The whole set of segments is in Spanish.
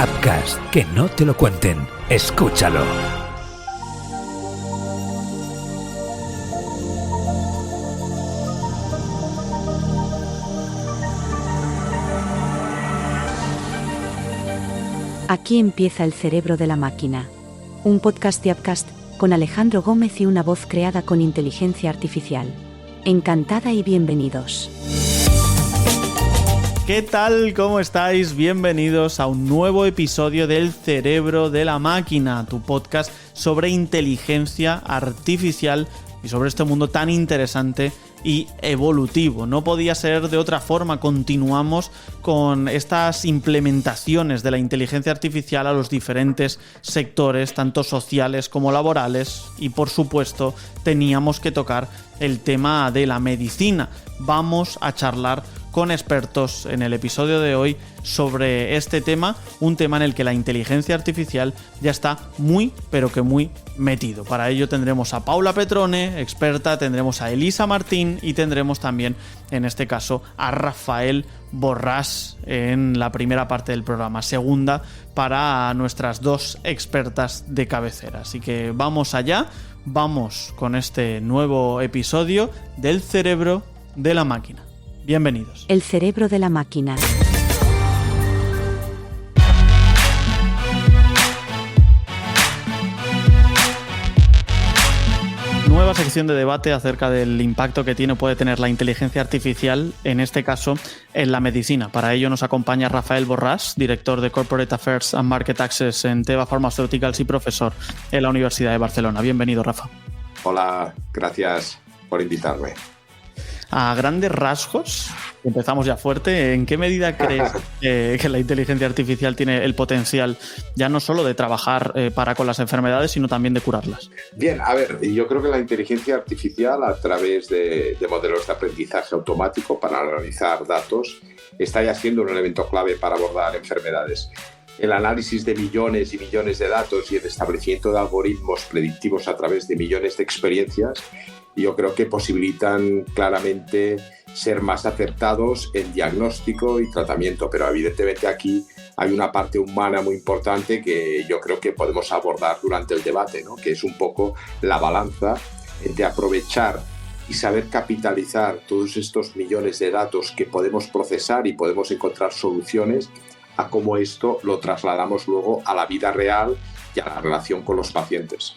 Upcast, que no te lo cuenten. Escúchalo. Aquí empieza El cerebro de la máquina. Un podcast de Upcast con Alejandro Gómez y una voz creada con inteligencia artificial. Encantada y bienvenidos. ¿Qué tal? ¿Cómo estáis? Bienvenidos a un nuevo episodio del Cerebro de la Máquina, tu podcast sobre inteligencia artificial y sobre este mundo tan interesante y evolutivo. No podía ser de otra forma. Continuamos con estas implementaciones de la inteligencia artificial a los diferentes sectores, tanto sociales como laborales, y por supuesto teníamos que tocar el tema de la medicina. Vamos a charlar con expertos en el episodio de hoy sobre este tema, un tema en el que la inteligencia artificial ya está muy, pero que muy metido. Para ello tendremos a Paula Petrone, experta, tendremos a Elisa Martín y tendremos también, en este caso, a Rafael Borràs en la primera parte del programa, segunda para nuestras dos expertas de cabecera. Así que vamos allá, vamos con este nuevo episodio del Cerebro de la Máquina. Bienvenidos. El cerebro de la máquina. Nueva sección de debate acerca del impacto que puede tener la inteligencia artificial, en este caso en la medicina. Para ello nos acompaña Rafael Borràs, director de Corporate Affairs and Market Access en Teva Pharmaceuticals y profesor en la Universidad de Barcelona. Bienvenido, Rafa. Hola, gracias por invitarme. A grandes rasgos, empezamos ya fuerte, ¿en qué medida crees que la inteligencia artificial tiene el potencial ya no solo de trabajar para con las enfermedades, sino también de curarlas? Bien, a ver, yo creo que la inteligencia artificial, a través de modelos de aprendizaje automático para analizar datos, está ya siendo un elemento clave para abordar enfermedades. El análisis de millones y millones de datos y el establecimiento de algoritmos predictivos a través de millones de experiencias, yo creo que posibilitan claramente ser más acertados en diagnóstico y tratamiento, pero evidentemente aquí hay una parte humana muy importante que yo creo que podemos abordar durante el debate, ¿no? Que es un poco la balanza de aprovechar y saber capitalizar todos estos millones de datos que podemos procesar y podemos encontrar soluciones a cómo esto lo trasladamos luego a la vida real y a la relación con los pacientes.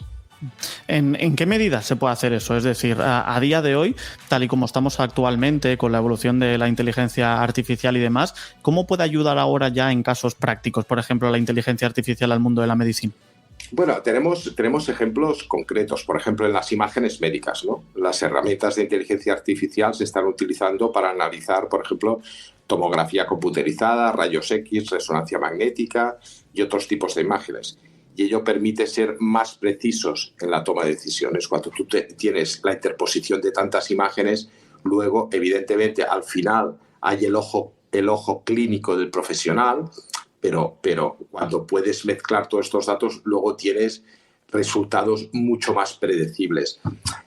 ¿En qué medida se puede hacer eso? Es decir, a día de hoy, tal y como estamos actualmente con la evolución de la inteligencia artificial y demás, ¿cómo puede ayudar ahora ya en casos prácticos, por ejemplo, la inteligencia artificial al mundo de la medicina? Bueno, tenemos ejemplos concretos, por ejemplo, en las imágenes médicas, ¿no? Las herramientas de inteligencia artificial se están utilizando para analizar, por ejemplo, tomografía computerizada, rayos X, resonancia magnética y otros tipos de imágenes. Y ello permite ser más precisos en la toma de decisiones. Cuando tú tienes la interposición de tantas imágenes, luego, evidentemente, al final hay el ojo clínico del profesional, pero cuando puedes mezclar todos estos datos, luego tienes resultados mucho más predecibles.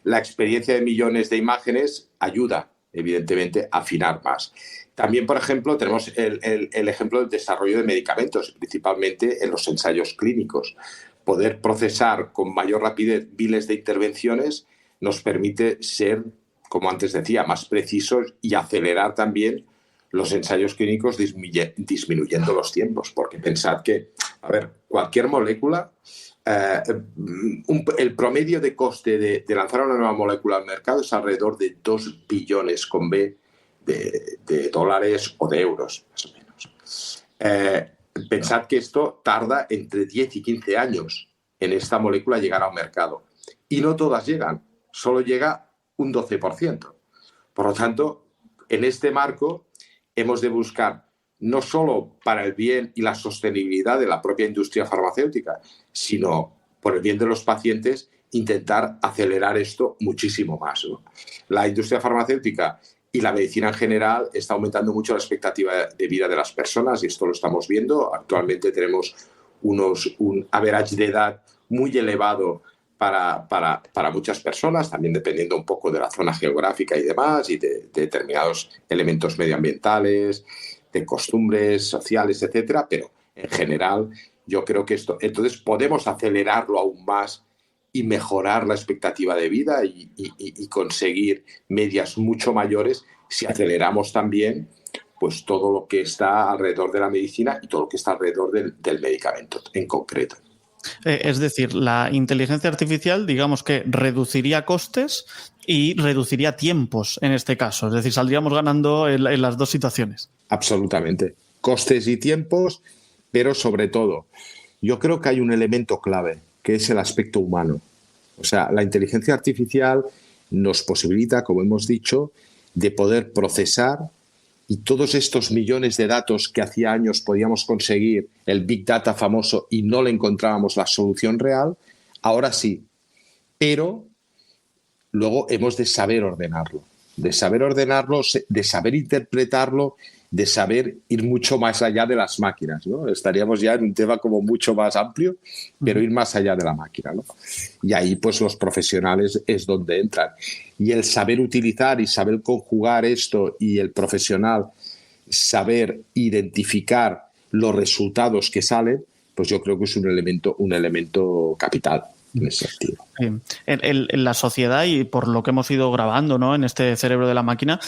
La experiencia de millones de imágenes ayuda, evidentemente, a afinar más. También, por ejemplo, tenemos el ejemplo del desarrollo de medicamentos, principalmente en los ensayos clínicos. Poder procesar con mayor rapidez miles de intervenciones nos permite ser, como antes decía, más precisos y acelerar también los ensayos clínicos disminuyendo los tiempos. Porque pensad que, a ver, cualquier molécula, el promedio de coste de lanzar una nueva molécula al mercado es alrededor de 2 billones con B de dólares o de euros, más o menos. Pensad que esto tarda entre 10 y 15 años en esta molécula llegar al mercado. Y no todas llegan, solo llega un 12%. Por lo tanto, en este marco hemos de buscar, no solo para el bien y la sostenibilidad de la propia industria farmacéutica, sino por el bien de los pacientes, intentar acelerar esto muchísimo más, ¿no? La industria farmacéutica y la medicina en general está aumentando mucho la expectativa de vida de las personas y esto lo estamos viendo. Actualmente tenemos un average de edad muy elevado para muchas personas, también dependiendo un poco de la zona geográfica y demás, y de determinados elementos medioambientales, de costumbres sociales, etcétera, pero en general, yo creo que entonces podemos acelerarlo aún más y mejorar la expectativa de vida y conseguir medias mucho mayores si aceleramos también pues todo lo que está alrededor de la medicina y todo lo que está alrededor del medicamento en concreto. Es decir, la inteligencia artificial, digamos que reduciría costes y reduciría tiempos en este caso. Es decir, saldríamos ganando en las dos situaciones. Absolutamente. Costes y tiempos, pero sobre todo, yo creo que hay un elemento clave, que es el aspecto humano. O sea, la inteligencia artificial nos posibilita, como hemos dicho, de poder procesar y todos estos millones de datos que hacía años podíamos conseguir, el Big Data famoso, y no le encontrábamos la solución real, ahora sí. Pero luego hemos de saber ordenarlo, de saber interpretarlo, de saber ir mucho más allá de las máquinas, ¿no? Estaríamos ya en un tema como mucho más amplio, pero ir más allá de la máquina, ¿no? Y ahí pues los profesionales es donde entran. Y el saber utilizar y saber conjugar esto y el profesional saber identificar los resultados que salen, pues yo creo que es un elemento capital en ese sentido. En la sociedad y por lo que hemos ido grabando, ¿no?, en este cerebro de la máquina,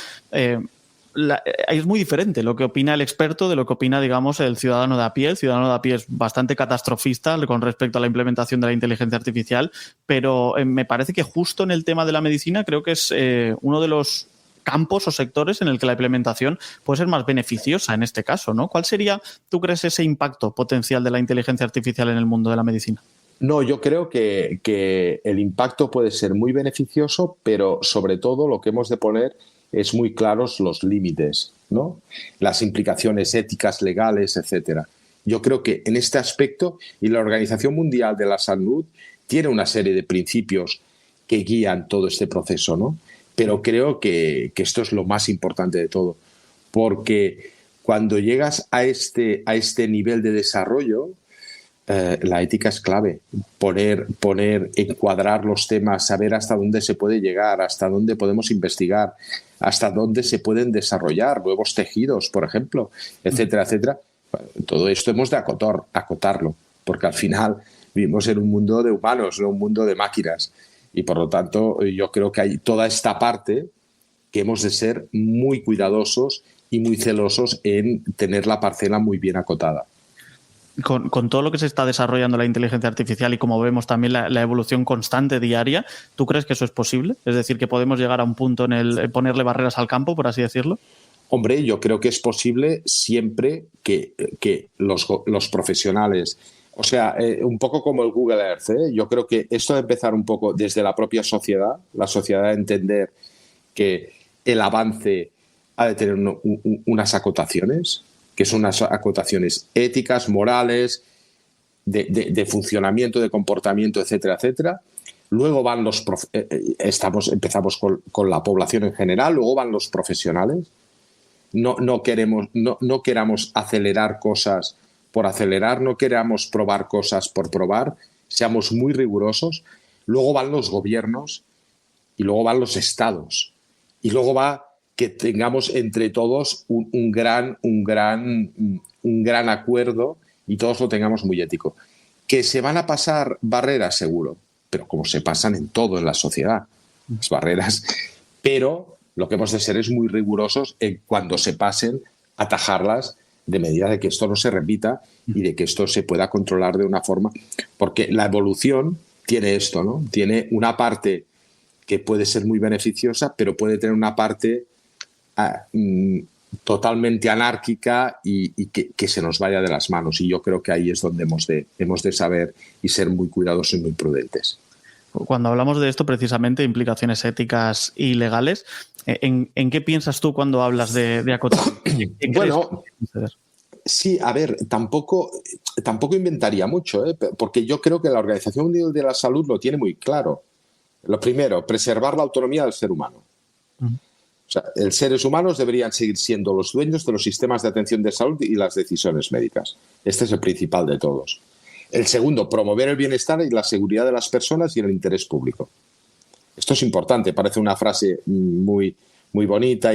es muy diferente lo que opina el experto de lo que opina, digamos, el ciudadano de a pie. El ciudadano de a pie es bastante catastrofista con respecto a la implementación de la inteligencia artificial, pero me parece que justo en el tema de la medicina creo que es uno de los campos o sectores en el que la implementación puede ser más beneficiosa en este caso, ¿no? ¿Cuál sería, tú crees, ese impacto potencial de la inteligencia artificial en el mundo de la medicina? No, yo creo que el impacto puede ser muy beneficioso, pero sobre todo lo que hemos de poner es muy claros los límites, ¿no? Las implicaciones éticas, legales, etcétera. Yo creo que en este aspecto, y la Organización Mundial de la Salud tiene una serie de principios que guían todo este proceso, ¿no? Pero creo que esto es lo más importante de todo, porque cuando llegas a este nivel de desarrollo, la ética es clave. Encuadrar los temas, saber hasta dónde se puede llegar, hasta dónde podemos investigar, hasta dónde se pueden desarrollar nuevos tejidos, por ejemplo, etcétera, etcétera. Bueno, todo esto hemos de acotarlo, porque al final vivimos en un mundo de humanos, no un mundo de máquinas. Y por lo tanto, yo creo que hay toda esta parte que hemos de ser muy cuidadosos y muy celosos en tener la parcela muy bien acotada. Con todo lo que se está desarrollando la inteligencia artificial y como vemos también la evolución constante diaria, ¿tú crees que eso es posible? Es decir, que podemos llegar a un punto en el ponerle barreras al campo, por así decirlo. Hombre, yo creo que es posible siempre que los profesionales, o sea, un poco como el Google Earth, ¿eh? Yo creo que esto de empezar un poco desde la propia sociedad, la sociedad de entender que el avance ha de tener unas acotaciones, que son unas acotaciones éticas, morales, de funcionamiento, de comportamiento, etcétera, etcétera. Luego van empezamos con la población en general, luego van los profesionales. No queramos acelerar cosas por acelerar, no queramos probar cosas por probar, seamos muy rigurosos. Luego van los gobiernos y luego van los estados. Y luego va que tengamos entre todos un gran acuerdo y todos lo tengamos muy ético. Que se van a pasar barreras, seguro, pero como se pasan en todo en la sociedad, las barreras. Pero lo que hemos de ser es muy rigurosos en cuando se pasen, atajarlas de medida de que esto no se repita y de que esto se pueda controlar de una forma. Porque la evolución tiene esto, ¿no? Tiene una parte que puede ser muy beneficiosa, pero puede tener una parte totalmente anárquica y que se nos vaya de las manos. Y yo creo que ahí es donde hemos de saber y ser muy cuidadosos y muy prudentes. Cuando hablamos de esto, precisamente, implicaciones éticas y legales, ¿en qué piensas tú cuando hablas de acotar? Bueno, sí, a ver, tampoco inventaría mucho, porque yo creo que la Organización Mundial de la Salud lo tiene muy claro. Lo primero, preservar la autonomía del ser humano. O sea, los seres humanos deberían seguir siendo los dueños de los sistemas de atención de salud y las decisiones médicas. Este es el principal de todos. El segundo, promover el bienestar y la seguridad de las personas y el interés público. Esto es importante, parece una frase muy, muy bonita,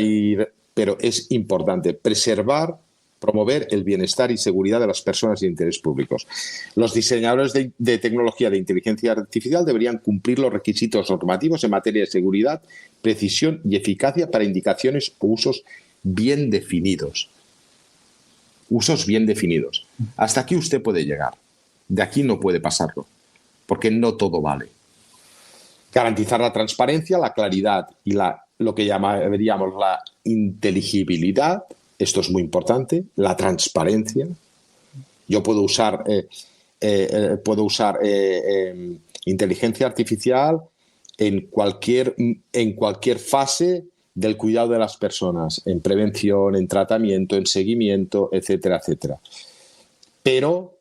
pero es importante. Preservar Promover el bienestar y seguridad de las personas y intereses públicos. Los diseñadores de tecnología de inteligencia artificial deberían cumplir los requisitos normativos en materia de seguridad, precisión y eficacia para indicaciones o usos bien definidos. Usos bien definidos. Hasta aquí usted puede llegar. De aquí no puede pasarlo, porque no todo vale. Garantizar la transparencia, la claridad y lo que llamaríamos la inteligibilidad. Esto es muy importante, la transparencia. Yo puedo usar inteligencia artificial en cualquier fase del cuidado de las personas, en prevención, en tratamiento, en seguimiento, etcétera, etcétera. Pero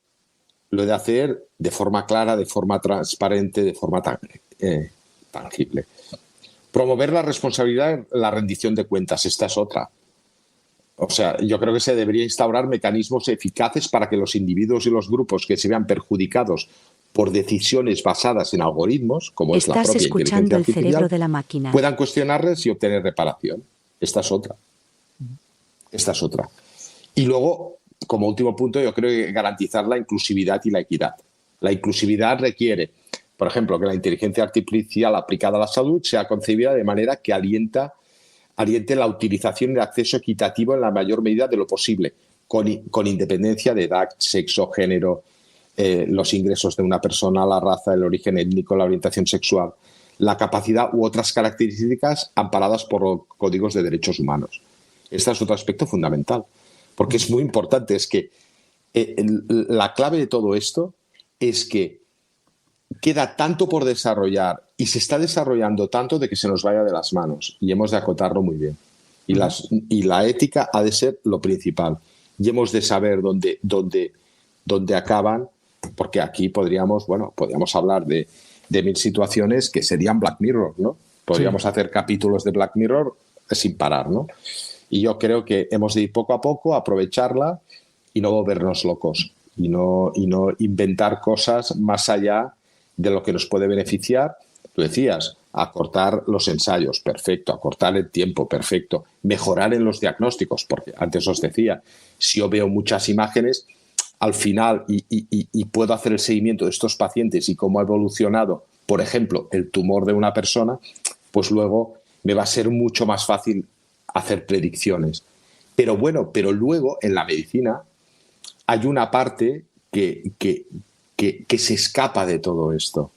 lo he de hacer de forma clara, de forma transparente, de forma tangible. Promover la responsabilidad, la rendición de cuentas. Esta es otra. O sea, yo creo que se debería instaurar mecanismos eficaces para que los individuos y los grupos que se vean perjudicados por decisiones basadas en algoritmos, como es la propia inteligencia artificial, cerebro de la máquina, puedan cuestionarles y obtener reparación. Esta es otra. Esta es otra. Y luego, como último punto, yo creo que garantizar la inclusividad y la equidad. La inclusividad requiere, por ejemplo, que la inteligencia artificial aplicada a la salud sea concebida de manera que aliente la utilización y el acceso equitativo en la mayor medida de lo posible, con independencia de edad, sexo, género, los ingresos de una persona, la raza, el origen étnico, la orientación sexual, la capacidad u otras características amparadas por los códigos de derechos humanos. Este es otro aspecto fundamental, porque es muy importante. Es que la clave de todo esto es que queda tanto por desarrollar y se está desarrollando tanto de que se nos vaya de las manos, y hemos de acotarlo muy bien. Y la ética ha de ser lo principal, y hemos de saber dónde acaban, porque aquí podríamos hablar de 1000 situaciones que serían Black Mirror, ¿no? Podríamos hacer capítulos de Black Mirror sin parar, ¿no? Y yo creo que hemos de ir poco a poco, aprovecharla y no volvernos locos, y no inventar cosas más allá de lo que nos puede beneficiar. Tú decías, acortar los ensayos, perfecto, acortar el tiempo, perfecto, mejorar en los diagnósticos, porque antes os decía, si yo veo muchas imágenes, al final, y puedo hacer el seguimiento de estos pacientes y cómo ha evolucionado, por ejemplo, el tumor de una persona, pues luego me va a ser mucho más fácil hacer predicciones. Pero luego en la medicina hay una parte que se escapa de todo esto.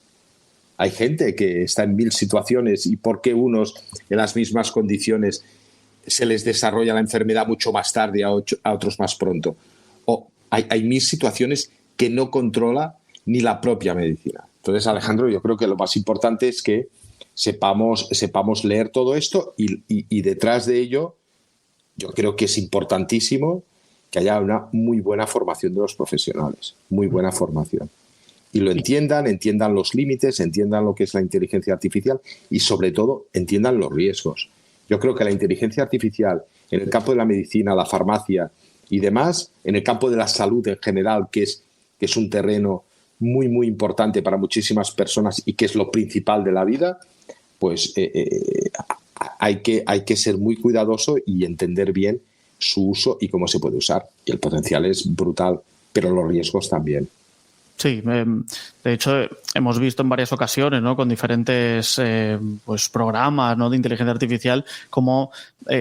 Hay gente que está en 1000 situaciones, y por qué unos en las mismas condiciones se les desarrolla la enfermedad mucho más tarde, a otros más pronto. O hay 1000 situaciones que no controla ni la propia medicina. Entonces, Alejandro, yo creo que lo más importante es que sepamos leer todo esto, y detrás de ello yo creo que es importantísimo que haya una muy buena formación de los profesionales, muy buena formación. Y lo entiendan los límites, entiendan lo que es la inteligencia artificial y, sobre todo, entiendan los riesgos. Yo creo que la inteligencia artificial en el campo de la medicina, la farmacia y demás, en el campo de la salud en general, que es un terreno muy, muy importante para muchísimas personas y que es lo principal de la vida, pues hay que ser muy cuidadoso y entender bien su uso y cómo se puede usar. Y el potencial es brutal, pero los riesgos también. Sí, de hecho hemos visto en varias ocasiones, ¿no?, con diferentes programas, ¿no?, de inteligencia artificial, cómo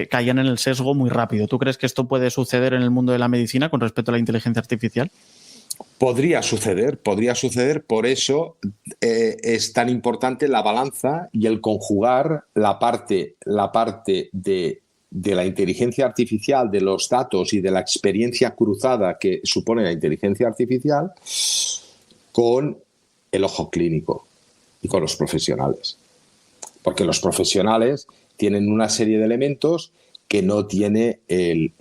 caían en el sesgo muy rápido. ¿Tú crees que esto puede suceder en el mundo de la medicina con respecto a la inteligencia artificial? Podría suceder. Por eso es tan importante la balanza y el conjugar la parte de la inteligencia artificial, de los datos y de la experiencia cruzada que supone la inteligencia artificial, con el ojo clínico y con los profesionales. Porque los profesionales tienen una serie de elementos que no tiene el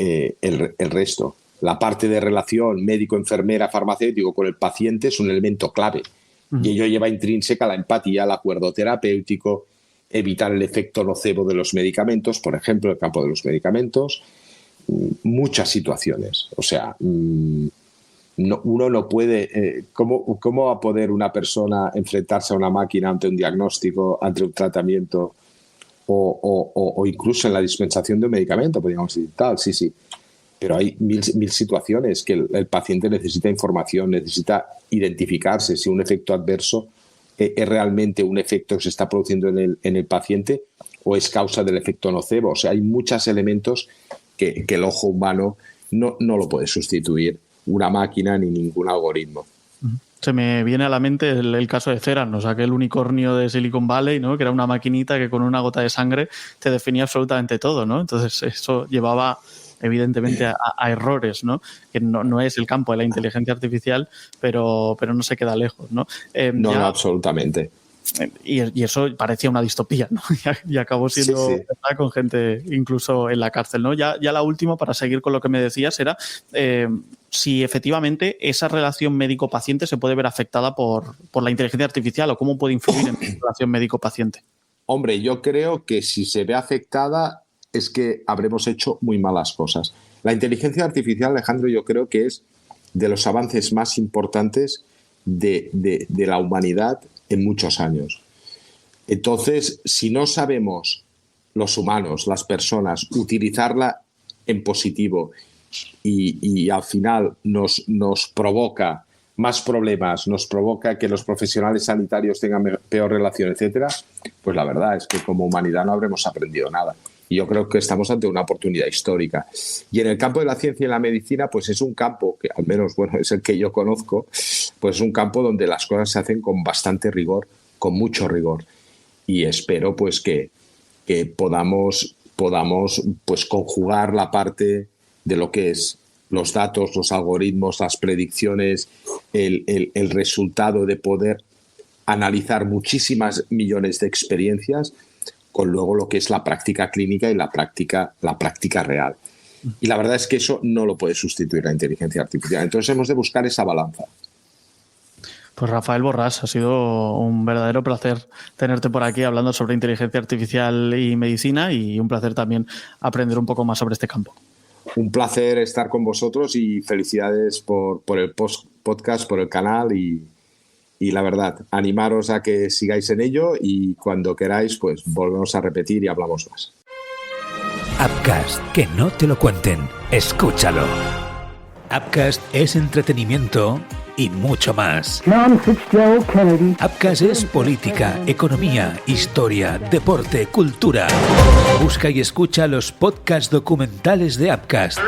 resto. La parte de relación médico-enfermera farmacéutico con el paciente es un elemento clave. Y ello lleva intrínseca la empatía, el acuerdo terapéutico, evitar el efecto nocebo de los medicamentos, por ejemplo, en el campo de los medicamentos, muchas situaciones. O sea, uno no puede... ¿Cómo va a poder una persona enfrentarse a una máquina ante un diagnóstico, ante un tratamiento o incluso en la dispensación de un medicamento, podríamos decir tal? Sí. Pero hay mil situaciones que el paciente necesita información, necesita identificarse si un efecto adverso es realmente un efecto que se está produciendo en el paciente o es causa del efecto nocebo. O sea, hay muchos elementos que el ojo humano no lo puede sustituir una máquina ni ningún algoritmo. Se me viene a la mente el caso de Theranos, aquel unicornio de Silicon Valley, ¿no? Que era una maquinita que con una gota de sangre te definía absolutamente todo, ¿no? Entonces eso llevaba evidentemente a errores, ¿no? Que no es el campo de la inteligencia artificial, pero no se queda lejos, ¿no? No, absolutamente. Y eso parecía una distopía, ¿no? Y acabó siendo verdad con gente incluso en la cárcel, ¿no? Ya la última, para seguir con lo que me decías, era si efectivamente esa relación médico-paciente se puede ver afectada por la inteligencia artificial o cómo puede influir en la relación médico-paciente. Hombre, yo creo que si se ve afectada es que habremos hecho muy malas cosas. La inteligencia artificial, Alejandro, yo creo que es de los avances más importantes de la humanidad en muchos años. Entonces, si no sabemos los humanos, las personas, utilizarla en positivo y al final nos provoca más problemas, nos provoca que los profesionales sanitarios tengan peor relación, etcétera, pues la verdad es que como humanidad no habremos aprendido nada. Y yo creo que estamos ante una oportunidad histórica. Y en el campo de la ciencia y la medicina, pues es un campo que, al menos, bueno, es el que yo conozco, pues es un campo donde las cosas se hacen con bastante rigor, con mucho rigor. Y espero, pues, que podamos pues conjugar la parte de lo que es los datos, los algoritmos, las predicciones, el resultado de poder analizar muchísimas millones de experiencias con luego lo que es la práctica clínica y la práctica real. Y la verdad es que eso no lo puede sustituir la inteligencia artificial. Entonces hemos de buscar esa balanza. Pues Rafael Borràs, ha sido un verdadero placer tenerte por aquí hablando sobre inteligencia artificial y medicina, y un placer también aprender un poco más sobre este campo. Un placer estar con vosotros y felicidades por el podcast, por el canal y la verdad, animaros a que sigáis en ello y cuando queráis, pues volvemos a repetir y hablamos más. Appcast, que no te lo cuenten, escúchalo. Appcast es entretenimiento y mucho más. Appcast es política, economía, historia, deporte, cultura. Busca y escucha los podcasts documentales de Appcast.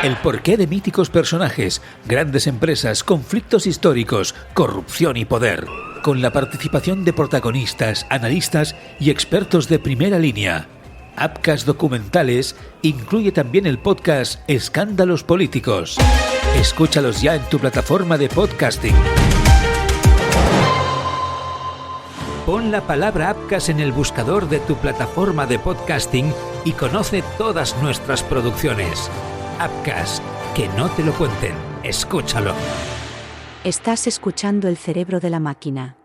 El porqué de míticos personajes, grandes empresas, conflictos históricos, corrupción y poder. Con la participación de protagonistas, analistas y expertos de primera línea. Appcast Documentales incluye también el podcast Escándalos Políticos. Escúchalos ya en tu plataforma de podcasting. Pon la palabra Appcast en el buscador de tu plataforma de podcasting y conoce todas nuestras producciones. Appcast, que no te lo cuenten, escúchalo. Estás escuchando El cerebro de la máquina.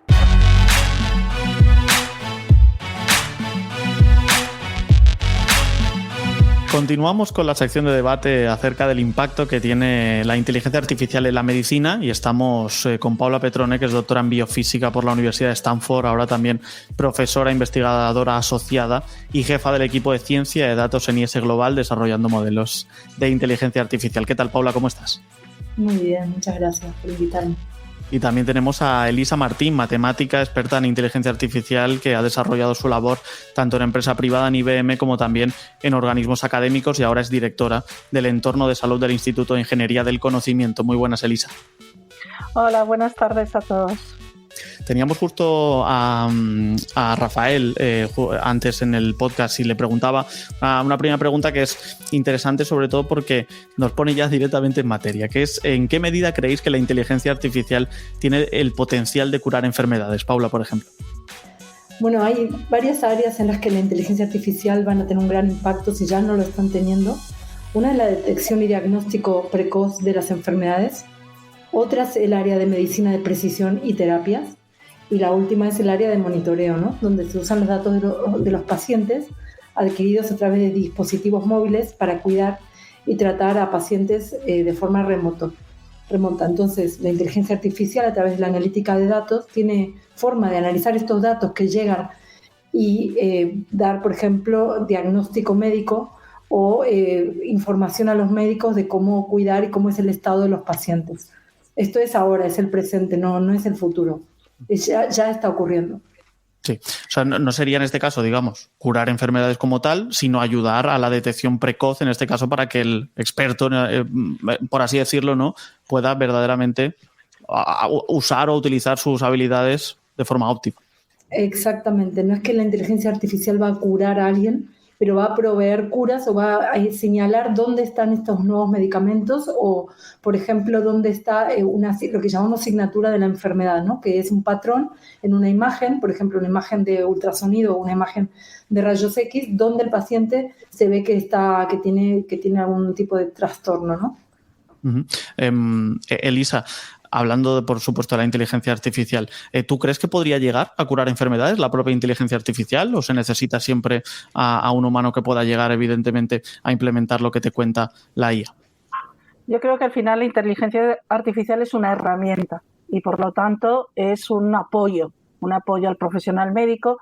Continuamos con la sección de debate acerca del impacto que tiene la inteligencia artificial en la medicina, y estamos con Paula Petrone, que es doctora en biofísica por la Universidad de Stanford, ahora también profesora investigadora asociada y jefa del equipo de ciencia de datos en IS Global, desarrollando modelos de inteligencia artificial. ¿Qué tal, Paula? ¿Cómo estás? Muy bien, muchas gracias por invitarme. Y también tenemos a Elisa Martín, matemática, experta en inteligencia artificial, que ha desarrollado su labor tanto en empresa privada en IBM como también en organismos académicos, y ahora es directora del entorno de salud del Instituto de Ingeniería del Conocimiento. Muy buenas, Elisa. Hola, buenas tardes a todos. Teníamos justo a Rafael antes en el podcast y le preguntaba una primera pregunta que es interesante, sobre todo porque nos pone ya directamente en materia, que es ¿en qué medida creéis que la inteligencia artificial tiene el potencial de curar enfermedades? Paula, por ejemplo. Bueno, hay varias áreas en las que la inteligencia artificial van a tener un gran impacto si ya no lo están teniendo. Una es la detección y diagnóstico precoz de las enfermedades. Otra es el área de medicina de precisión y terapias. Y la última es el área de monitoreo, ¿no? Donde se usan los datos de los pacientes adquiridos a través de dispositivos móviles para cuidar y tratar a pacientes de forma remota. Entonces, la inteligencia artificial, a través de la analítica de datos, tiene forma de analizar estos datos que llegan y dar, por ejemplo, diagnóstico médico o información a los médicos de cómo cuidar y cómo es el estado de los pacientes. Esto es ahora, es el presente, no es el futuro. Ya está ocurriendo. Sí, o sea, no sería en este caso, digamos, curar enfermedades como tal, sino ayudar a la detección precoz, en este caso, para que el experto, por así decirlo, ¿no?, pueda verdaderamente usar o utilizar sus habilidades de forma óptima. Exactamente, no es que la inteligencia artificial va a curar a alguien, pero va a proveer curas o va a señalar dónde están estos nuevos medicamentos o, por ejemplo, dónde está lo que llamamos signatura de la enfermedad, ¿no?, que es un patrón en una imagen, por ejemplo, una imagen de ultrasonido o una imagen de rayos X, donde el paciente se ve que tiene algún tipo de trastorno, ¿no? Uh-huh. Elisa, hablando, por supuesto, de la inteligencia artificial, ¿tú crees que podría llegar a curar enfermedades la propia inteligencia artificial o se necesita siempre a un humano que pueda llegar, evidentemente, a implementar lo que te cuenta la IA? Yo creo que al final la inteligencia artificial es una herramienta y, por lo tanto, es un apoyo al profesional médico,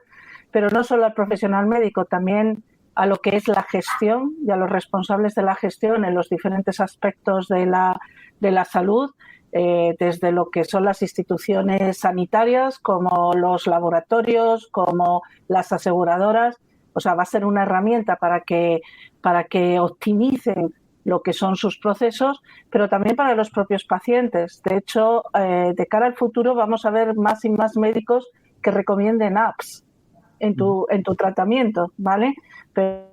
pero no solo al profesional médico, también a lo que es la gestión y a los responsables de la gestión en los diferentes aspectos de la salud, desde lo que son las instituciones sanitarias, como los laboratorios, como las aseguradoras. O sea, va a ser una herramienta para que optimicen lo que son sus procesos, pero también para los propios pacientes. De hecho, de cara al futuro vamos a ver más y más médicos que recomienden apps en tu tratamiento, ¿vale? Pero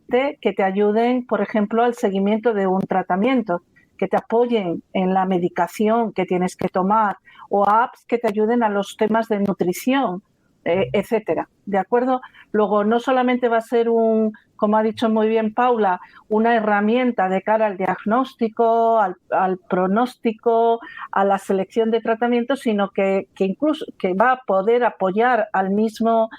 que te ayuden, por ejemplo, al seguimiento de un tratamiento, que te apoyen en la medicación que tienes que tomar, o apps que te ayuden a los temas de nutrición, etcétera, ¿de acuerdo? Luego, no solamente va a ser como ha dicho muy bien Paula, una herramienta de cara al diagnóstico, al pronóstico, a la selección de tratamientos, sino que incluso que va a poder apoyar al mismo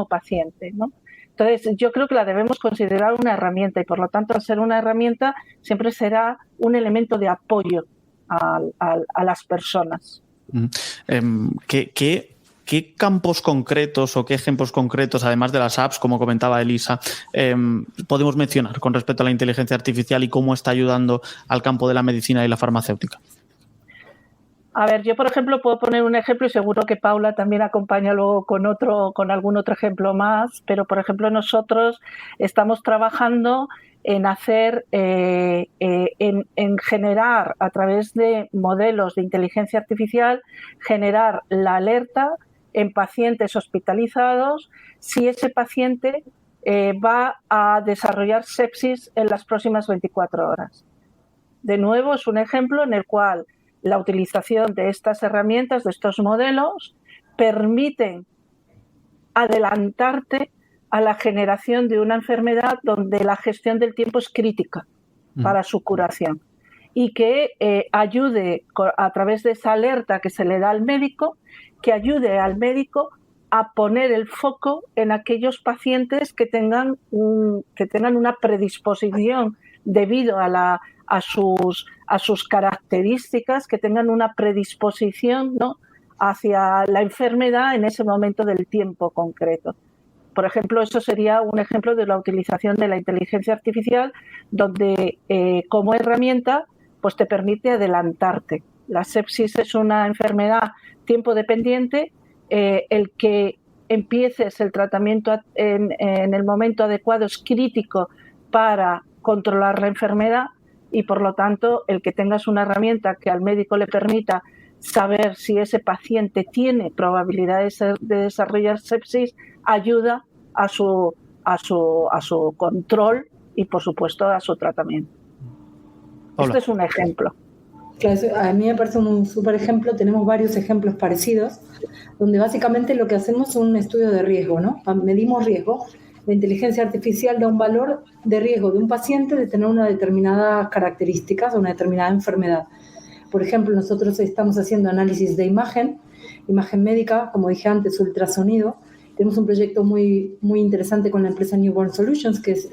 paciente, ¿no? Entonces, yo creo que la debemos considerar una herramienta y, por lo tanto, al ser una herramienta, siempre será un elemento de apoyo a las personas. ¿Qué campos concretos o qué ejemplos concretos, además de las apps, como comentaba Elisa, podemos mencionar con respecto a la inteligencia artificial y cómo está ayudando al campo de la medicina y la farmacéutica? A ver, yo, por ejemplo, puedo poner un ejemplo y seguro que Paula también acompaña luego con algún otro ejemplo más, pero, por ejemplo, nosotros estamos trabajando en hacer, en generar a través de modelos de inteligencia artificial, generar la alerta en pacientes hospitalizados si ese paciente va a desarrollar sepsis en las próximas 24 horas. De nuevo, es un ejemplo en el cual la utilización de estas herramientas, de estos modelos, permiten adelantarte a la generación de una enfermedad donde la gestión del tiempo es crítica para su curación y que ayude a través de esa alerta que se le da al médico, que ayude al médico a poner el foco en aquellos pacientes que tengan una predisposición debido a sus características, que tengan una predisposición, ¿no?, hacia la enfermedad en ese momento del tiempo concreto. Por ejemplo, eso sería un ejemplo de la utilización de la inteligencia artificial, donde como herramienta pues te permite adelantarte. La sepsis es una enfermedad tiempo dependiente. El que empieces el tratamiento en el momento adecuado es crítico para controlar la enfermedad y, por lo tanto, el que tengas una herramienta que al médico le permita saber si ese paciente tiene probabilidades de desarrollar sepsis ayuda a su control y, por supuesto, a su tratamiento. Hola. Este es un ejemplo. A mí me parece un súper ejemplo. Tenemos varios ejemplos parecidos, donde básicamente lo que hacemos es un estudio de riesgo, ¿no? Medimos riesgo. La inteligencia artificial da un valor de riesgo de un paciente de tener una determinada características o una determinada enfermedad. Por ejemplo, nosotros estamos haciendo análisis de imagen médica, como dije antes, ultrasonido. Tenemos un proyecto muy, muy interesante con la empresa Newborn Solutions, que es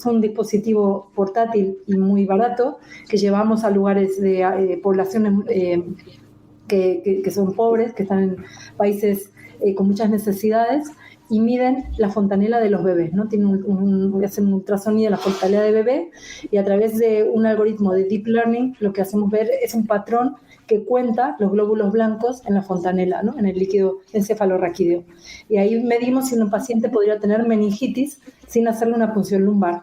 un dispositivo portátil y muy barato que llevamos a lugares de poblaciones que son pobres, que están en países con muchas necesidades, y miden la fontanela de los bebés, ¿no? Hacen un ultrasonido de la fontanela de bebé y a través de un algoritmo de deep learning lo que hacemos ver es un patrón que cuenta los glóbulos blancos en la fontanela, ¿no? En el líquido encefalorraquídeo. Y ahí medimos si un paciente podría tener meningitis sin hacerle una punción lumbar.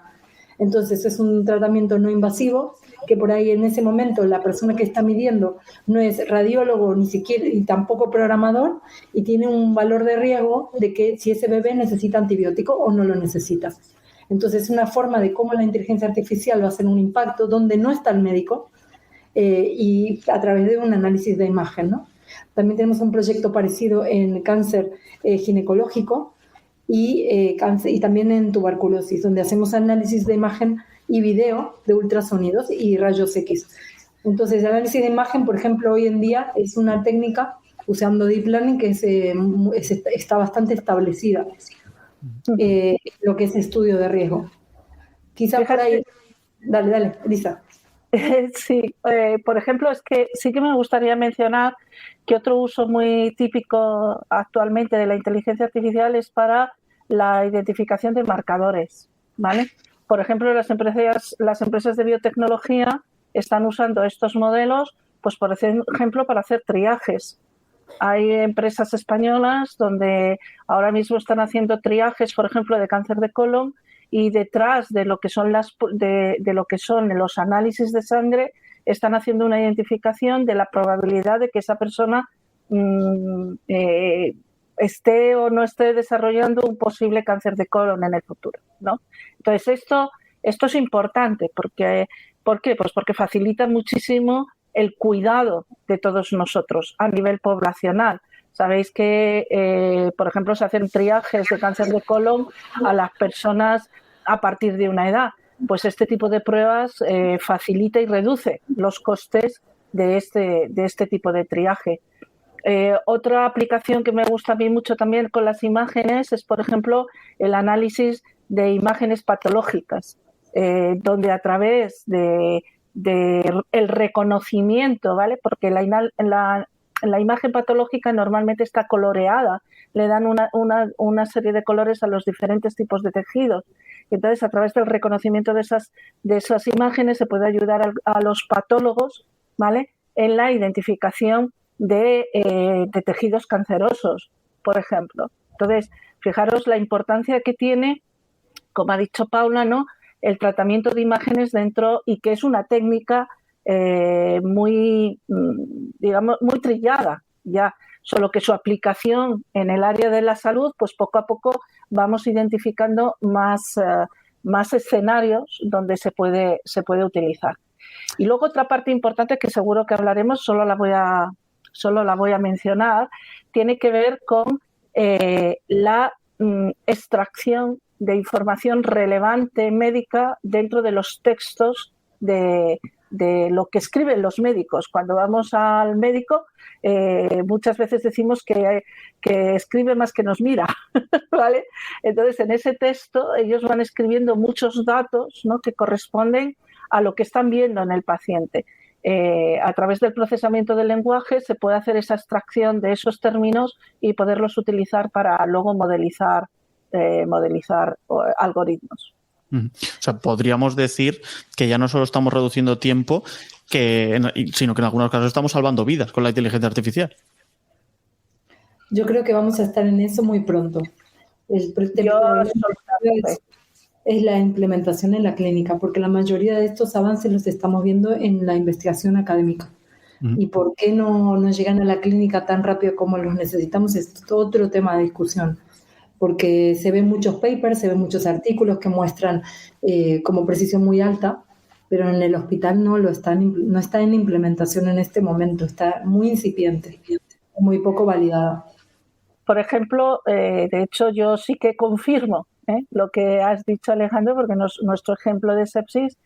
Entonces es un tratamiento no invasivo que por ahí en ese momento la persona que está midiendo no es radiólogo ni siquiera y tampoco programador y tiene un valor de riesgo de que si ese bebé necesita antibiótico o no lo necesita. Entonces es una forma de cómo la inteligencia artificial va a hacer un impacto donde no está el médico y a través de un análisis de imagen, ¿no? También tenemos un proyecto parecido en cáncer ginecológico y también en tuberculosis, donde hacemos análisis de imagen y video de ultrasonidos y rayos X. Entonces, el análisis de imagen, por ejemplo, hoy en día es una técnica usando Deep Learning que está bastante establecida, lo que es estudio de riesgo. Quizás por ahí... Dale, Lisa. Sí, por ejemplo, es que sí que me gustaría mencionar que otro uso muy típico actualmente de la inteligencia artificial es para la identificación de marcadores, ¿vale? Por ejemplo, las empresas de biotecnología están usando estos modelos, pues por ejemplo, para hacer triajes. Hay empresas españolas donde ahora mismo están haciendo triajes, por ejemplo, de cáncer de colon, y detrás de lo que son los análisis de sangre están haciendo una identificación de la probabilidad de que esa persona esté o no esté desarrollando un posible cáncer de colon en el futuro, ¿no? Entonces esto es importante porque ¿por qué? Pues porque facilita muchísimo el cuidado de todos nosotros a nivel poblacional. Sabéis que, por ejemplo, se hacen triajes de cáncer de colon a las personas a partir de una edad. Pues este tipo de pruebas facilita y reduce los costes de este tipo de triaje. Otra aplicación que me gusta a mí mucho también con las imágenes es, por ejemplo, el análisis de imágenes patológicas, donde a través de el reconocimiento, ¿vale? Porque la imagen patológica normalmente está coloreada, le dan una serie de colores a los diferentes tipos de tejidos. Entonces, a través del reconocimiento de esas imágenes se puede ayudar a los patólogos, ¿vale? En la identificación de tejidos cancerosos, por ejemplo. Entonces, fijaros la importancia que tiene, como ha dicho Paula, ¿no?, el tratamiento de imágenes dentro, y que es una técnica muy trillada ya, solo que su aplicación en el área de la salud, pues poco a poco vamos identificando más escenarios donde se puede utilizar. Y luego otra parte importante que seguro que hablaremos, solo la voy a mencionar, tiene que ver con la extracción de información relevante médica dentro de los textos de lo que escriben los médicos. Cuando vamos al médico, muchas veces decimos que escribe más que nos mira, ¿vale? Entonces, en ese texto ellos van escribiendo muchos datos, ¿no?, que corresponden a lo que están viendo en el paciente. A través del procesamiento del lenguaje se puede hacer esa extracción de esos términos y poderlos utilizar para luego modelizar algoritmos. O sea, podríamos decir que ya no solo estamos reduciendo tiempo, sino que en algunos casos estamos salvando vidas con la inteligencia artificial. Yo creo que vamos a estar en eso muy pronto. El problema es la implementación en la clínica, porque la mayoría de estos avances los estamos viendo en la investigación académica. ¿Y por qué no llegan a la clínica tan rápido como los necesitamos? Es otro tema de discusión. Porque se ven muchos papers, se ven muchos artículos que muestran como precisión muy alta, pero en el hospital no está en implementación en este momento, está muy incipiente, muy poco validada. Por ejemplo, de hecho yo sí que confirmo lo que has dicho, Alejandro, porque nuestro ejemplo de sepsis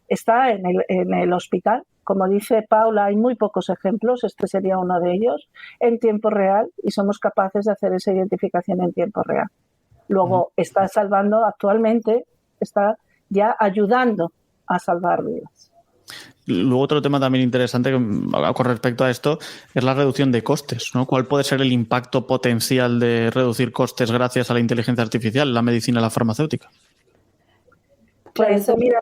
está en el hospital. Como dice Paula, hay muy pocos ejemplos, este sería uno de ellos, en tiempo real, y somos capaces de hacer esa identificación en tiempo real. Luego actualmente está ya ayudando a salvar vidas. Luego otro tema también interesante con respecto a esto es la reducción de costes, ¿no? ¿Cuál puede ser el impacto potencial de reducir costes gracias a la inteligencia artificial en la medicina y la farmacéutica? Pues mira,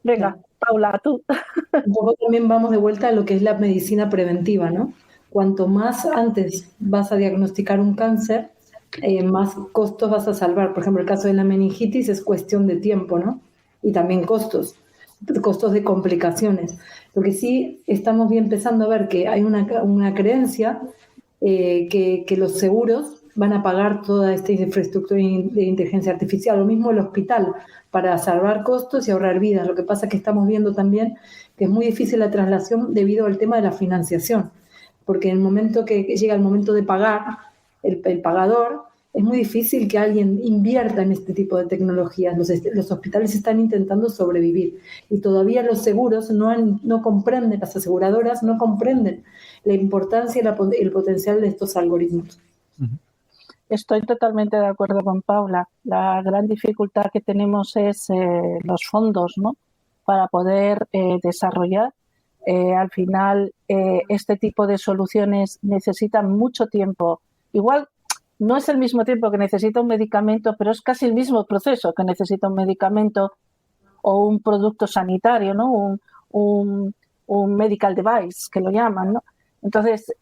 venga, Paula, tú. Un poco también vamos de vuelta a lo que es la medicina preventiva, ¿no? Cuanto más antes vas a diagnosticar un cáncer, más costos vas a salvar. Por ejemplo, el caso de la meningitis es cuestión de tiempo, ¿no? Y también costos de complicaciones. Lo que sí estamos bien empezando a ver que hay una creencia que los seguros van a pagar toda esta infraestructura de inteligencia artificial, lo mismo el hospital, para salvar costos y ahorrar vidas. Lo que pasa es que estamos viendo también que es muy difícil la traslación debido al tema de la financiación, porque en el momento que llega el momento de pagar, el pagador, es muy difícil que alguien invierta en este tipo de tecnologías. Los hospitales están intentando sobrevivir y todavía los seguros no comprenden, las aseguradoras no comprenden la importancia y el potencial de estos algoritmos. Estoy totalmente de acuerdo con Paula. La gran dificultad que tenemos es los fondos, ¿no? Para poder desarrollar. Al final, este tipo de soluciones necesitan mucho tiempo. Igual no es el mismo tiempo que necesita un medicamento, pero es casi el mismo proceso que necesita un medicamento o un producto sanitario, ¿no? Un medical device, que lo llaman, ¿no? Entonces,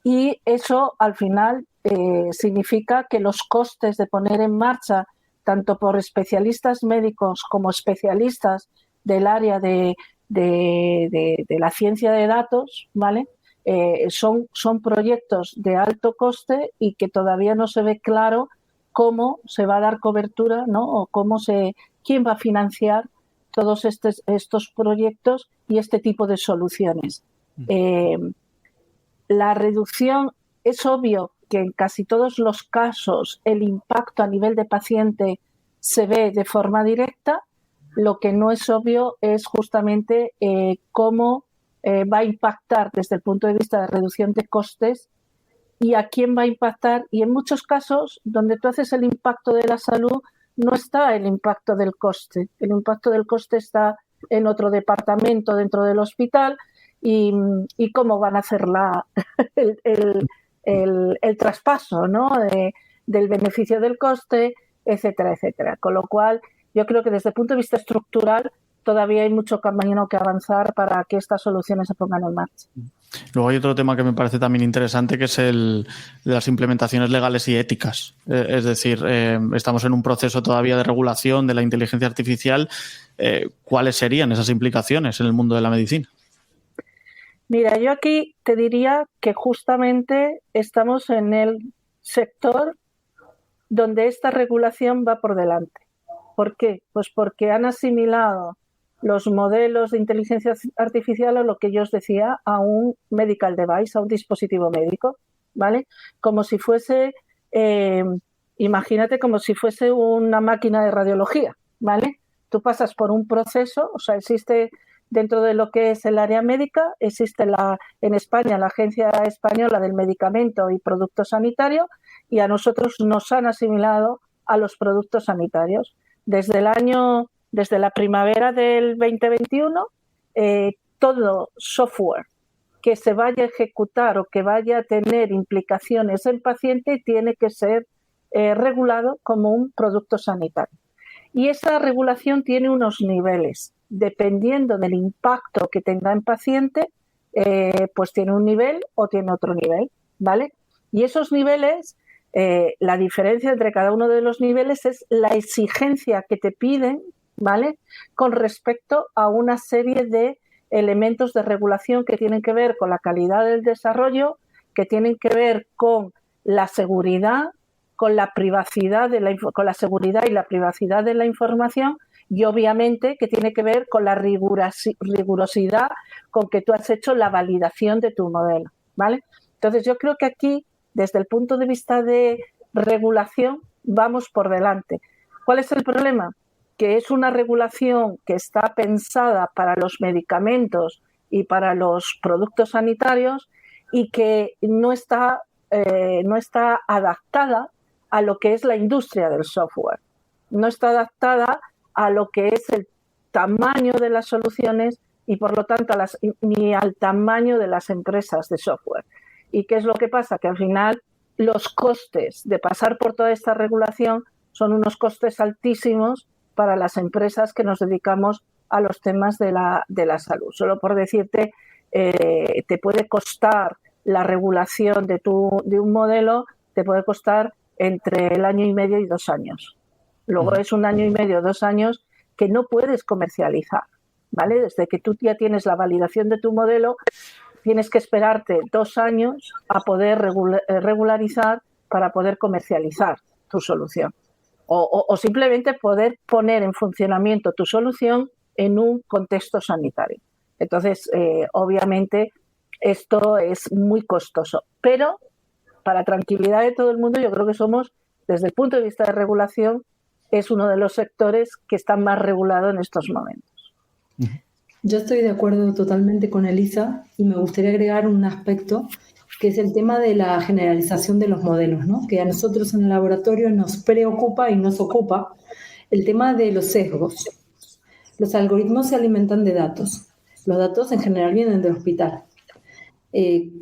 y eso al final significa que los costes de poner en marcha, tanto por especialistas médicos como especialistas del área de la ciencia de datos, ¿vale? Son proyectos de alto coste y que todavía no se ve claro cómo se va a dar cobertura, ¿no? O quién va a financiar todos estos proyectos y este tipo de soluciones. La reducción, es obvio que en casi todos los casos el impacto a nivel de paciente se ve de forma directa. Lo que no es obvio es justamente cómo va a impactar desde el punto de vista de reducción de costes y a quién va a impactar. Y en muchos casos, donde tú haces el impacto de la salud, no está el impacto del coste. El impacto del coste está en otro departamento dentro del hospital y cómo van a hacer el traspaso, ¿no? Del beneficio del coste, etcétera, etcétera. Con lo cual, yo creo que desde el punto de vista estructural todavía hay mucho camino que avanzar para que estas soluciones se pongan en marcha. Luego hay otro tema que me parece también interesante, que es el de las implementaciones legales y éticas. Es decir, estamos en un proceso todavía de regulación de la inteligencia artificial. ¿Cuáles serían esas implicaciones en el mundo de la medicina? Mira, yo aquí te diría que justamente estamos en el sector donde esta regulación va por delante. ¿Por qué? Pues porque han asimilado los modelos de inteligencia artificial a lo que yo os decía, a un medical device, a un dispositivo médico, ¿vale? Como si fuese, imagínate como si fuese una máquina de radiología, ¿vale? Tú pasas por un proceso, o sea, existe dentro de lo que es el área médica, existe en España la Agencia Española del Medicamento y Productos Sanitarios y a nosotros nos han asimilado a los productos sanitarios. Desde la primavera del 2021, todo software que se vaya a ejecutar o que vaya a tener implicaciones en paciente tiene que ser regulado como un producto sanitario. Y esa regulación tiene unos niveles. Dependiendo del impacto que tenga en paciente, pues tiene un nivel o tiene otro nivel, ¿vale? Y esos niveles, la diferencia entre cada uno de los niveles es la exigencia que te piden, ¿vale? Con respecto a una serie de elementos de regulación que tienen que ver con la calidad del desarrollo, que tienen que ver con la seguridad, con la privacidad con la seguridad y la privacidad de la información y obviamente que tiene que ver con la rigurosidad con que tú has hecho la validación de tu modelo, ¿vale? Entonces yo creo que aquí, desde el punto de vista de regulación, vamos por delante. ¿Cuál es el problema? Que es una regulación que está pensada para los medicamentos y para los productos sanitarios y que no está adaptada a lo que es la industria del software. No está adaptada a lo que es tamaño de las soluciones y por lo tanto ni al tamaño de las empresas de software. ¿Y qué es lo que pasa? Que al final los costes de pasar por toda esta regulación son unos costes altísimos para las empresas que nos dedicamos a los temas de la salud. Solo por decirte, te puede costar la regulación de un modelo, te puede costar entre el 1 año y medio y 2 años. Luego es 1 año y medio, 2 años que no puedes comercializar, ¿vale? Desde que tú ya tienes la validación de tu modelo, tienes que esperarte 2 años a poder regularizar para poder comercializar tu solución. O simplemente poder poner en funcionamiento tu solución en un contexto sanitario. Entonces, obviamente, esto es muy costoso. Pero, para tranquilidad de todo el mundo, yo creo que somos, desde el punto de vista de regulación, es uno de los sectores que está más regulado en estos momentos. Yo estoy de acuerdo totalmente con Elisa y me gustaría agregar un aspecto que es el tema de la generalización de los modelos, ¿no? Que a nosotros en el laboratorio nos preocupa y nos ocupa el tema de los sesgos. Los algoritmos se alimentan de datos. Los datos en general vienen del hospital.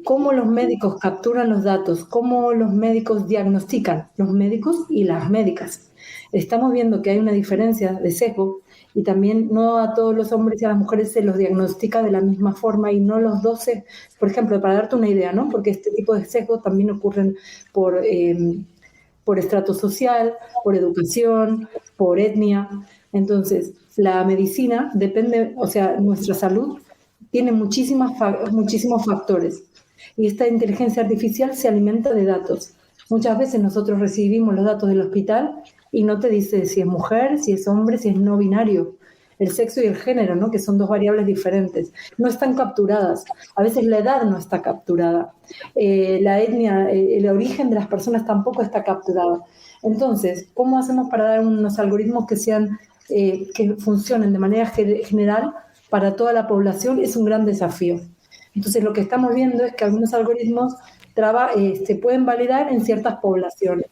Cómo los médicos capturan los datos, cómo los médicos diagnostican, los médicos y las médicas. Estamos viendo que hay una diferencia de sesgo y también no a todos los hombres y a las mujeres se los diagnostica de la misma forma y no los 12, por ejemplo, para darte una idea, ¿no? Porque este tipo de sesgos también ocurren por estrato social, por educación, por etnia. Entonces, la medicina depende, o sea, nuestra salud tiene muchísimos factores y esta inteligencia artificial se alimenta de datos. Muchas veces nosotros recibimos los datos del hospital y no te dice si es mujer, si es hombre, si es no binario. El sexo y el género, ¿no? Que son 2 variables diferentes. No están capturadas. A veces la edad no está capturada. La etnia, el origen de las personas tampoco está capturado. Entonces, ¿cómo hacemos para dar unos algoritmos que funcionen de manera general para toda la población? Es un gran desafío. Entonces, lo que estamos viendo es que algunos algoritmos se pueden validar en ciertas poblaciones.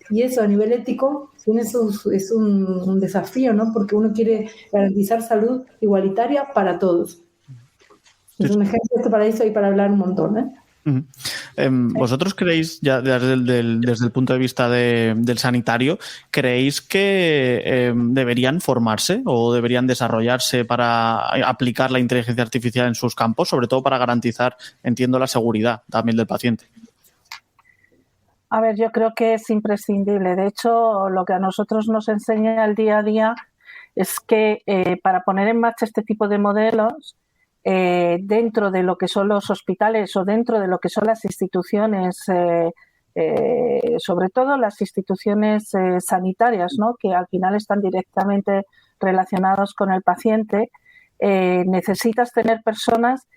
Y eso a nivel ético es un desafío, ¿no? Porque uno quiere garantizar salud igualitaria para todos. Es un ejemplo de para eso y para hablar un montón, ¿eh? ¿Vosotros creéis, ya desde el punto de vista del sanitario, creéis que deberían formarse o deberían desarrollarse para aplicar la inteligencia artificial en sus campos, sobre todo para garantizar, entiendo, la seguridad también del paciente? A ver, yo creo que es imprescindible. De hecho, lo que a nosotros nos enseña el día a día es que para poner en marcha este tipo de modelos, dentro de lo que son los hospitales o dentro de lo que son las instituciones, sobre todo las instituciones sanitarias, ¿no? Que al final están directamente relacionados con el paciente, necesitas tener personas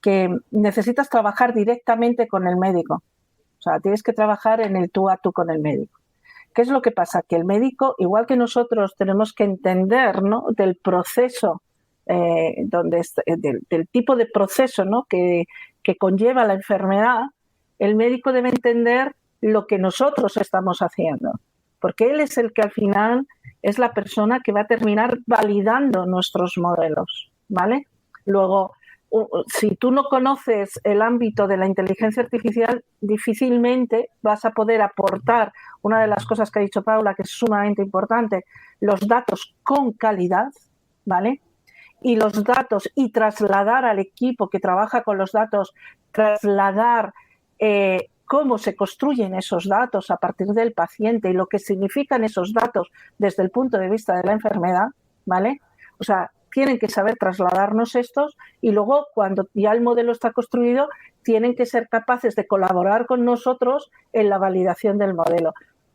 que necesitas trabajar directamente con el médico. O sea, tienes que trabajar en el tú a tú con el médico. ¿Qué es lo que pasa? Que el médico, igual que nosotros tenemos que entender, ¿no? Del proceso, del tipo de proceso, ¿no? que conlleva la enfermedad, el médico debe entender lo que nosotros estamos haciendo. Porque él es el que al final es la persona que va a terminar validando nuestros modelos, ¿vale? Luego, si tú no conoces el ámbito de la inteligencia artificial, difícilmente vas a poder aportar una de las cosas que ha dicho Paula, que es sumamente importante, los datos con calidad, ¿vale? Y los datos y trasladar al equipo que trabaja con los datos, trasladar cómo se construyen esos datos a partir del paciente y lo que significan esos datos desde el punto de vista de la enfermedad, ¿vale? O sea, tienen que saber trasladarnos estos y luego cuando ya el modelo está construido tienen que ser capaces de colaborar con nosotros en la validación del modelo.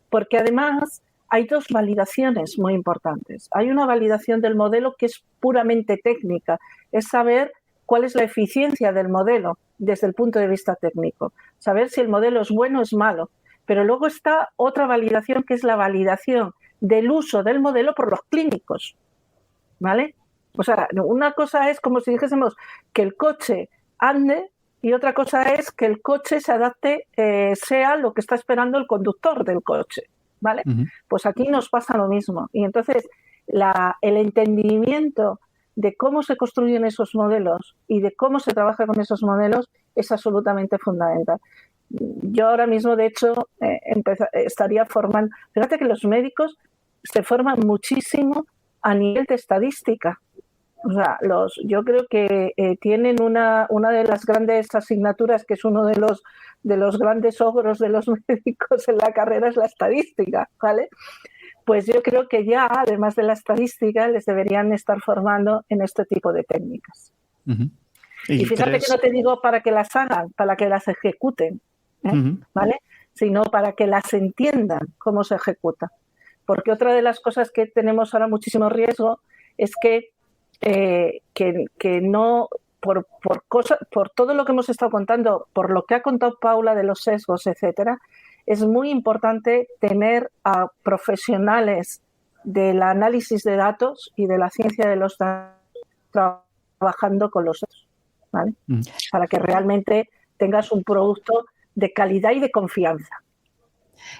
Porque además hay 2 validaciones muy importantes. Hay una validación del modelo que es puramente técnica, es saber cuál es la eficiencia del modelo desde el punto de vista técnico, saber si el modelo es bueno o es malo. Pero luego está otra validación que es la validación del uso del modelo por los clínicos, ¿vale? O sea, una cosa es como si dijésemos que el coche ande y otra cosa es que el coche se adapte, sea lo que está esperando el conductor del coche, ¿vale? Uh-huh. Pues aquí nos pasa lo mismo. Y entonces el entendimiento de cómo se construyen esos modelos y de cómo se trabaja con esos modelos es absolutamente fundamental. Yo ahora mismo, de hecho, estaría formando... Fíjate que los médicos se forman muchísimo a nivel de estadística. O sea, yo creo que tienen una de las grandes asignaturas, que es uno de los grandes ogros de los médicos en la carrera, es la estadística, ¿vale? Pues yo creo que ya, además de la estadística, les deberían estar formando en este tipo de técnicas. Uh-huh. Y fíjate que no te digo para que las hagan, para que las ejecuten, ¿vale? Sino para que las entiendan cómo se ejecuta. Porque otra de las cosas que tenemos ahora muchísimo riesgo es que no, por todo lo que hemos estado contando, por lo que ha contado Paula de los sesgos, etcétera, es muy importante tener a profesionales del análisis de datos y de la ciencia de los datos trabajando con los datos, ¿vale? Para que realmente tengas un producto de calidad y de confianza.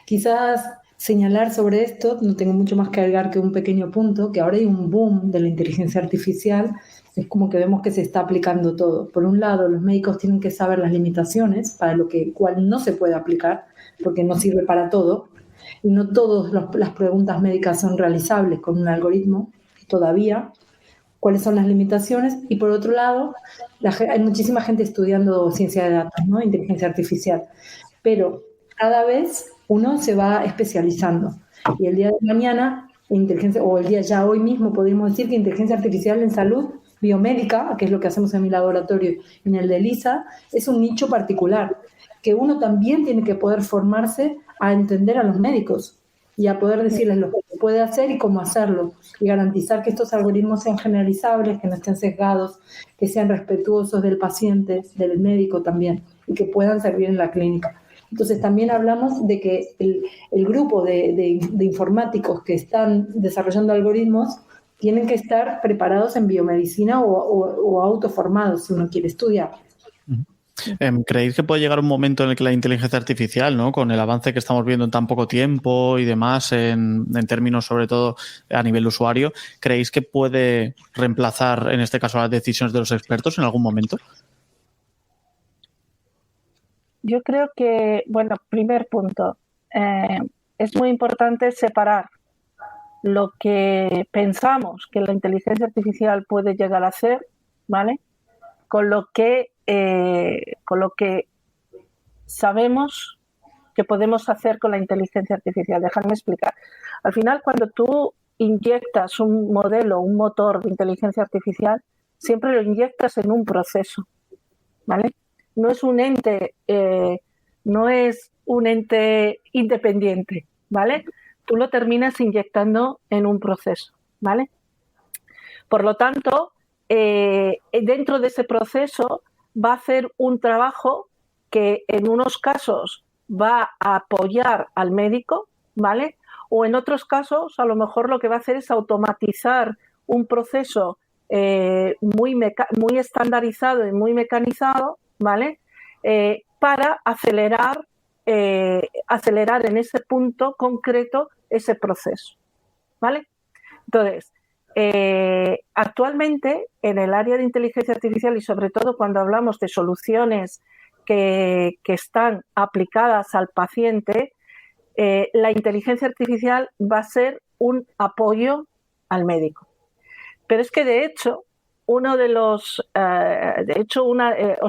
Quizás señalar sobre esto, no tengo mucho más que agregar que un pequeño punto, que ahora hay un boom de la inteligencia artificial, es como que vemos que se está aplicando todo. Por un lado, los médicos tienen que saber las limitaciones para lo cual no se puede aplicar, porque no sirve para todo, y no todas las preguntas médicas son realizables con un algoritmo todavía. ¿Cuáles son las limitaciones? Y por otro lado, hay muchísima gente estudiando ciencia de datos, ¿no? Inteligencia artificial, pero cada vez uno se va especializando. Y el día de mañana, hoy mismo podríamos decir que inteligencia artificial en salud biomédica, que es lo que hacemos en mi laboratorio, en el de Elisa, es un nicho particular, que uno también tiene que poder formarse a entender a los médicos y a poder decirles lo que se puede hacer y cómo hacerlo, y garantizar que estos algoritmos sean generalizables, que no estén sesgados, que sean respetuosos del paciente, del médico también, y que puedan servir en la clínica. Entonces también hablamos de que el grupo de informáticos que están desarrollando algoritmos tienen que estar preparados en biomedicina o autoformados si uno quiere estudiar. ¿Creéis que puede llegar un momento en el que la inteligencia artificial, ¿no? Con el avance que estamos viendo en tan poco tiempo y demás, en términos sobre todo a nivel usuario, ¿creéis que puede reemplazar en este caso las decisiones de los expertos en algún momento? Yo creo que, primer punto, es muy importante separar lo que pensamos que la inteligencia artificial puede llegar a hacer, ¿vale? Con lo que sabemos que podemos hacer con la inteligencia artificial. Dejadme explicar. Al final, cuando tú inyectas un modelo, un motor de inteligencia artificial, siempre lo inyectas en un proceso, ¿vale? No es un ente independiente, ¿vale? Tú lo terminas inyectando en un proceso, ¿vale? Por lo tanto, dentro de ese proceso va a hacer un trabajo que en unos casos va a apoyar al médico, ¿vale? O en otros casos, a lo mejor lo que va a hacer es automatizar un proceso muy estandarizado y muy mecanizado, ¿vale? Para acelerar en ese punto concreto ese proceso, ¿vale? Entonces, actualmente en el área de inteligencia artificial y sobre todo cuando hablamos de soluciones que están aplicadas al paciente, la inteligencia artificial va a ser un apoyo al médico. Pero es que de hecho, os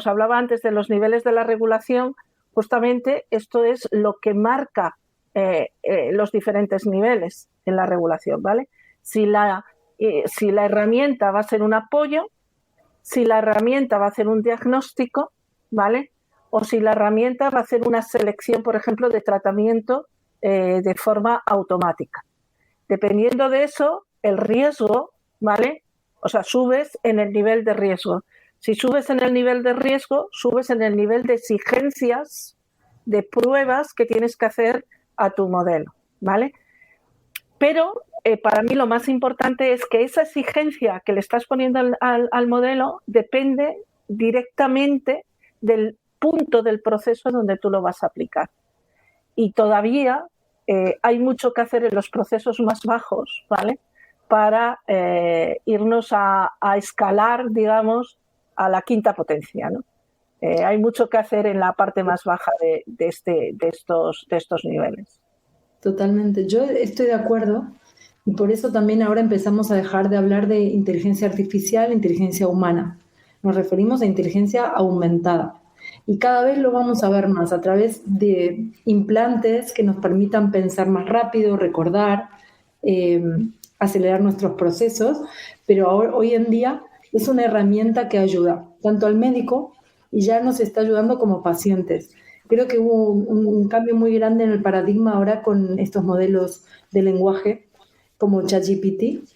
hablaba antes de los niveles de la regulación, justamente esto es lo que marca los diferentes niveles en la regulación, ¿vale? Si la herramienta va a ser un apoyo, si la herramienta va a hacer un diagnóstico, ¿vale? O si la herramienta va a hacer una selección, por ejemplo, de tratamiento de forma automática. Dependiendo de eso, el riesgo, ¿vale? O sea, subes en el nivel de riesgo. Si subes en el nivel de riesgo, subes en el nivel de exigencias, de pruebas que tienes que hacer a tu modelo, ¿vale? Pero para mí lo más importante es que esa exigencia que le estás poniendo al modelo depende directamente del punto del proceso donde tú lo vas a aplicar. Y todavía hay mucho que hacer en los procesos más bajos, ¿vale? para irnos a escalar, digamos, a la quinta potencia, ¿no? Hay mucho que hacer en la parte más baja de estos niveles. Totalmente. Yo estoy de acuerdo y por eso también ahora empezamos a dejar de hablar de inteligencia artificial e inteligencia humana. Nos referimos a inteligencia aumentada. Y cada vez lo vamos a ver más a través de implantes que nos permitan pensar más rápido, recordar, acelerar nuestros procesos, pero hoy en día es una herramienta que ayuda tanto al médico y ya nos está ayudando como pacientes. Creo que hubo un cambio muy grande en el paradigma ahora con estos modelos de lenguaje como ChatGPT,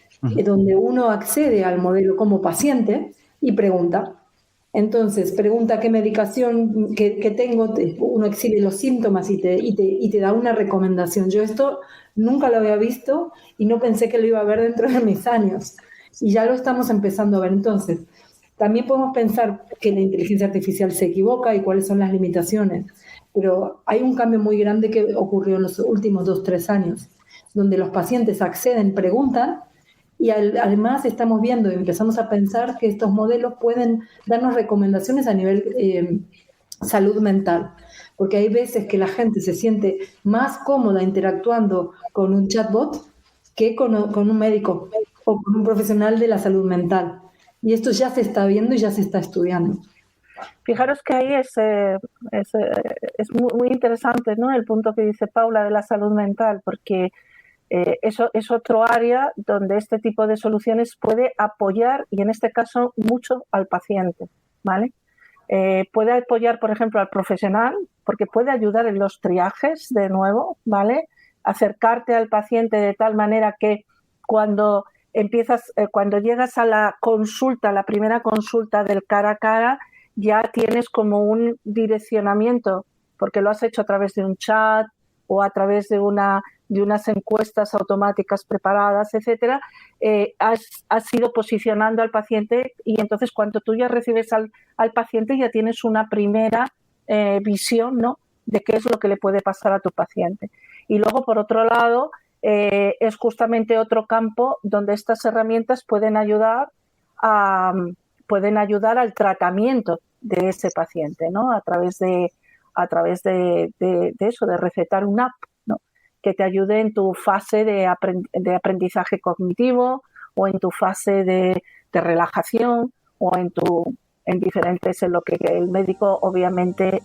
donde uno accede al modelo como paciente y pregunta. Entonces, pregunta qué medicación que tengo, uno exhibe los síntomas y te da una recomendación. Yo esto nunca lo había visto y no pensé que lo iba a ver dentro de mis años. Y ya lo estamos empezando a ver. Entonces, también podemos pensar que la inteligencia artificial se equivoca y cuáles son las limitaciones. Pero hay un cambio muy grande que ocurrió en los últimos 2-3 años, donde los pacientes acceden, preguntan, y además estamos viendo y empezamos a pensar que estos modelos pueden darnos recomendaciones a nivel salud mental, porque hay veces que la gente se siente más cómoda interactuando con un chatbot que con un médico o con un profesional de la salud mental. Y esto ya se está viendo y ya se está estudiando. Fijaros que ahí es muy interesante, ¿no?, el punto que dice Paula de la salud mental, porque eso es otro área donde este tipo de soluciones puede apoyar, y en este caso mucho al paciente, ¿vale? Puede apoyar, por ejemplo, al profesional, porque puede ayudar en los triajes, de nuevo, ¿vale? Acercarte al paciente de tal manera que cuando llegas a la consulta, la primera consulta del cara a cara, ya tienes como un direccionamiento, porque lo has hecho a través de un chat o a través de unas encuestas automáticas preparadas, etcétera. Has ido posicionando al paciente y entonces cuando tú ya recibes al paciente ya tienes una primera visión, ¿no?, de qué es lo que le puede pasar a tu paciente. Y luego, por otro lado, es justamente otro campo donde estas herramientas pueden ayudar al tratamiento de ese paciente, ¿no?, a través de eso, de recetar una app, ¿no?, que te ayude en tu fase de aprendizaje cognitivo o en tu fase de relajación o en diferentes, en lo que el médico obviamente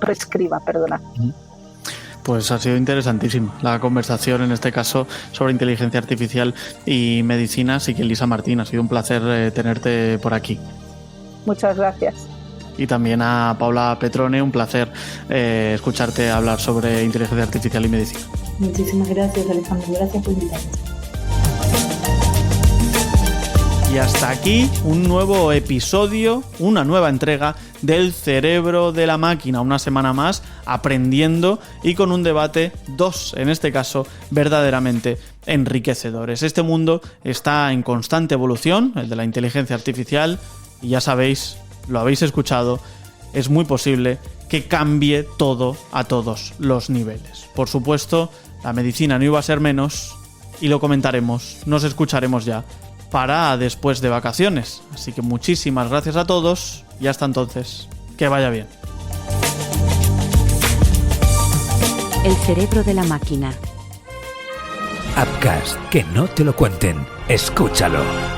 prescriba, perdona. Pues ha sido interesantísimo la conversación, en este caso, sobre inteligencia artificial y medicina. Así que, Elisa Martín, ha sido un placer tenerte por aquí. Muchas gracias. Y también a Paula Petrone, un placer escucharte hablar sobre inteligencia artificial y medicina. Muchísimas gracias, Alejandro. Gracias por invitarme. Y hasta aquí un nuevo episodio, una nueva entrega del Cerebro de la Máquina. Una semana más aprendiendo y con un debate, en este caso, verdaderamente enriquecedores. Este mundo está en constante evolución, el de la inteligencia artificial, y ya sabéis, lo habéis escuchado, es muy posible que cambie todo a todos los niveles. Por supuesto, la medicina no iba a ser menos y lo comentaremos, nos escucharemos ya para después de vacaciones. Así que muchísimas gracias a todos y hasta entonces, que vaya bien. El cerebro de la máquina. Appcast, que no te lo cuenten, escúchalo.